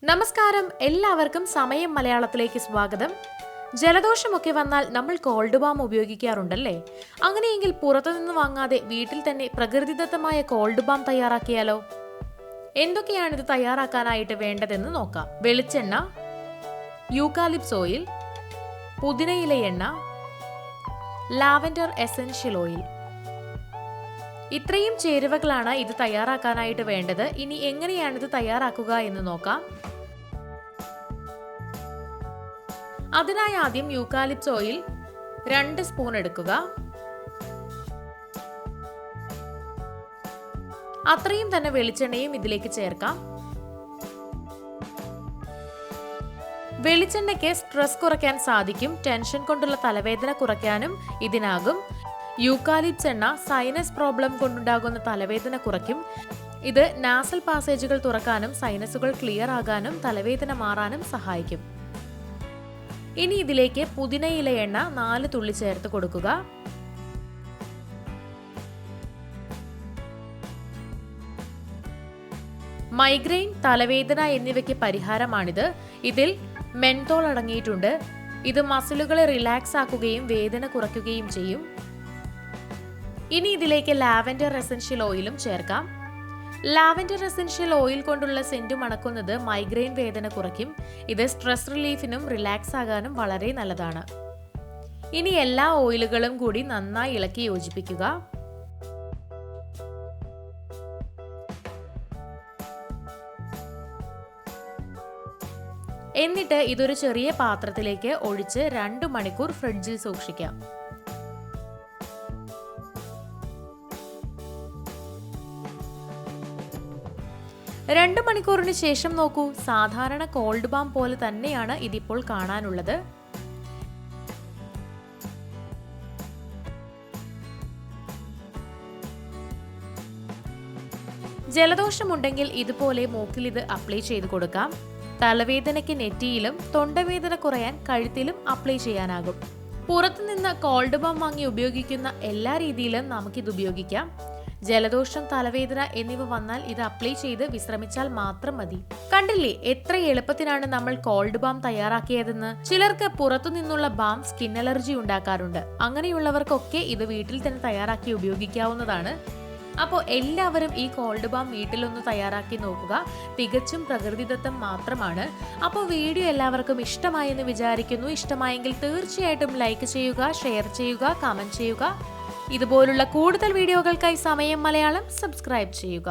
നമസ്കാരം, എല്ലാവർക്കും സമയം മലയാളത്തിലേക്ക് സ്വാഗതം. ജലദോഷമൊക്കെ വന്നാൽ നമ്മൾ കോൾഡ് ബാം ഉപയോഗിക്കാറുണ്ടല്ലേ? അങ്ങനെയെങ്കിൽ പുറത്തുനിന്ന് വാങ്ങാതെ വീട്ടിൽ തന്നെ പ്രകൃതിദത്തമായ കോൾഡ് ബാം തയ്യാറാക്കിയാലോ? എന്തൊക്കെയാണ് ഇത് തയ്യാറാക്കാനായിട്ട് വേണ്ടതെന്ന് നോക്കാം. വെളിച്ചെണ്ണ, യൂക്കാലിപ്സ് ഓയിൽ, പുതിനയില എണ്ണ, ലാവൻഡർ എസൻഷ്യൽ ഓയിൽ. ഇത്രയും ചേരുവകളാണ് ഇത് തയ്യാറാക്കാനായിട്ട് വേണ്ടത്. ഇനി എങ്ങനെയാണ് ഇത് തയ്യാറാക്കുക എന്ന് നോക്കാം. അതിനായി ആദ്യം യൂക്കാലിപ്സ് ഓയിൽ 2 സ്പൂൺ എടുക്കുക. അത്രയും തന്നെ വെളിച്ചെണ്ണയും ഇതിലേക്ക് ചേർക്കാം. വെളിച്ചെണ്ണയ്ക്ക് സ്ട്രെസ് കുറയ്ക്കാൻ സാധിക്കും. ടെൻഷൻ കൊണ്ടുള്ള തലവേദന കുറയ്ക്കാനും ഇതിനാകും. യൂക്കാലിപ്സ് എണ്ണ സൈനസ് പ്രോബ്ലം കൊണ്ടുണ്ടാകുന്ന തലവേദന കുറയ്ക്കും. ഇത് നാസൽ പാസേജുകൾ തുറക്കാനും സൈനസുകൾ ക്ലിയർ ആകാനും തലവേദന മാറാനും സഹായിക്കും. ഇനി ഇതിലേക്ക് പുതിനയില എണ്ണ 4 തുള്ളി ചേർത്ത് കൊടുക്കുക. മൈഗ്രെയിൻ, തലവേദന എന്നിവയ്ക്ക് പരിഹാരമാണിത്. ഇതിൽ മെൻതോൾ അടങ്ങിയിട്ടുണ്ട്. ഇത് മസിലുകളെ റിലാക്സ് ആക്കുകയും വേദന കുറയ്ക്കുകയും ചെയ്യും. ഇനി ഇതിലേക്ക് ലാവൻഡർ എസൻഷ്യൽ ഓയിലും ചേർക്കാം. ലാവൻഡർ എസൻഷ്യൽ ഓയിൽ കൊണ്ടുള്ള സെന്റ് മണക്കുന്നത് മൈഗ്രെയിൻ വേദന കുറയ്ക്കും. ഇത് സ്ട്രെസ് റിലീഫിനും റിലാക്സ് ആകാനും വളരെ നല്ലതാണ്. ഇനി എല്ലാ ഓയിലുകളും കൂടി നന്നായി ഇളക്കി യോജിപ്പിക്കുക. എന്നിട്ട് ഇതൊരു ചെറിയ പാത്രത്തിലേക്ക് ഒഴിച്ച് 2 മണിക്കൂർ ഫ്രിഡ്ജിൽ സൂക്ഷിക്കാം. 2 മണിക്കൂറിന് ശേഷം നോക്കൂ, സാധാരണ കോൾഡ് ബാം പോലെ തന്നെയാണ് ഇതിപ്പോൾ കാണാനുള്ളത്. ജലദോഷമുണ്ടെങ്കിൽ ഇതുപോലെ മൂക്കിൽ ഇത് അപ്ലൈ ചെയ്ത് കൊടുക്കാം. തലവേദനയ്ക്ക് നെറ്റിയിലും തൊണ്ടവേദന കുറയാൻ കഴുത്തിലും അപ്ലൈ ചെയ്യാനാകും. പുറത്തുനിന്ന് കോൾഡ് ബാം വാങ്ങി ഉപയോഗിക്കുന്ന എല്ലാ രീതിയിലും നമുക്കിത് ഉപയോഗിക്കാം. ജലദോഷം, തലവേദന എന്നിവ വന്നാൽ ഇത് അപ്ലൈ ചെയ്ത് വിശ്രമിച്ചാൽ മാത്രം മതി. കണ്ടില്ലേ എത്ര എളുപ്പത്തിനാണ് നമ്മൾ കോൾഡ് ബാം തയ്യാറാക്കിയതെന്ന്. ചിലർക്ക് പുറത്തു നിന്നുള്ള ബാം സ്കിൻ അലർജി ഉണ്ടാക്കാറുണ്ട്. അങ്ങനെയുള്ളവർക്കൊക്കെ ഇത് വീട്ടിൽ തന്നെ തയ്യാറാക്കി ഉപയോഗിക്കാവുന്നതാണ്. അപ്പോൾ എല്ലാവരും ഈ കോൾഡ് ബാം വീട്ടിലൊന്ന് തയ്യാറാക്കി നോക്കുക. തികച്ചും പ്രകൃതിദത്തം മാത്രമാണ്. അപ്പോൾ വീഡിയോ എല്ലാവർക്കും ഇഷ്ടമായെന്ന് വിചാരിക്കുന്നു. ഇഷ്ടമായെങ്കിൽ തീർച്ചയായിട്ടും ലൈക്ക് ചെയ്യുക, ഷെയർ ചെയ്യുക, കമന്റ് ചെയ്യുക. ഇതുപോലുള്ള കൂടുതൽ വീഡിയോകൾക്കായി സമയം മലയാളം സബ്സ്ക്രൈബ് ചെയ്യുക.